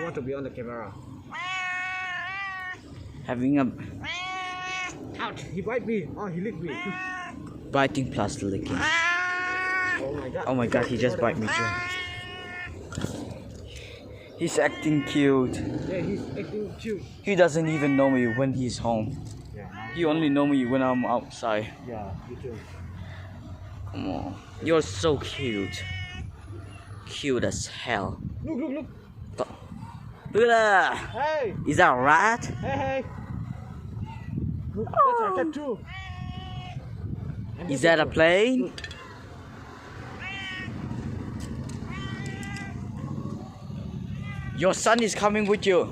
want to be on the camera. Having a Ouch! He bite me. Oh, he licked me. biting plus licking. Oh my god. Oh my god, he just bite me too. He's acting cute. Yeah, he's acting cute. He doesn't even know me when he's home. Yeah. He only know me when I'm outside. Yeah, you too. Come on. You're so cute. Cute as hell. Look, look, look. Look at that. Hey, Is that a rat? hey, hey. Look, that's our cat too. And Is this that a one. plane? Look. Your son is coming with you.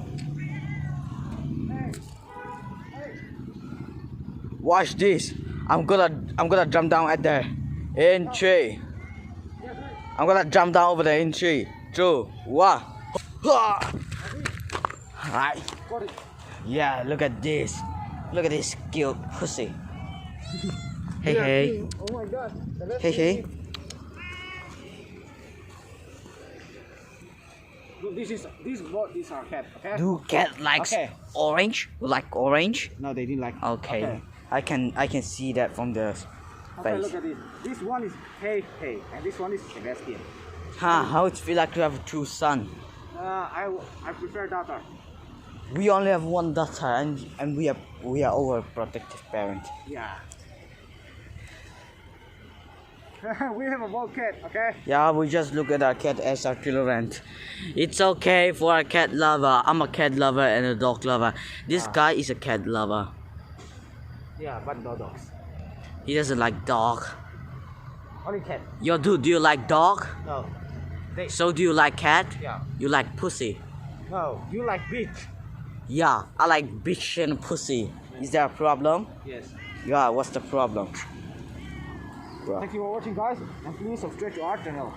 Hey, hey. Watch this. I'm gonna jump down at there. In 3. I'm gonna jump down over there in 3, 2, 1. Right. Got it. Yeah, look at this. Look at this cute pussy. Hey, Yeah, hey. Oh my god. The left Hey, hey. knee. Look, this is our cat, okay? Do cat likes Okay. orange? You like orange? No, they didn't like. Okay. I can see that from the Okay, face. look at this. This one is Hey Hey, and this one is Sebastian. How it feel like to have two sons? I prefer daughter. We only have one daughter, and we are overprotective parent. Yeah. We have a bald cat, okay? Yeah, we just look at our cat as our tolerant. It's okay for a cat lover. I'm a cat lover and a dog lover. This guy is a cat lover. Yeah, but no dogs. He doesn't like dog. Only cat. Yo, dude, do you like dog? No. They. So do you like cat? Yeah. You like pussy? No. You like beach? Yeah, I like bitch and pussy. Is there a problem? Yes. Yeah, what's the problem? Bro. Thank you for watching, guys, and please subscribe to our channel.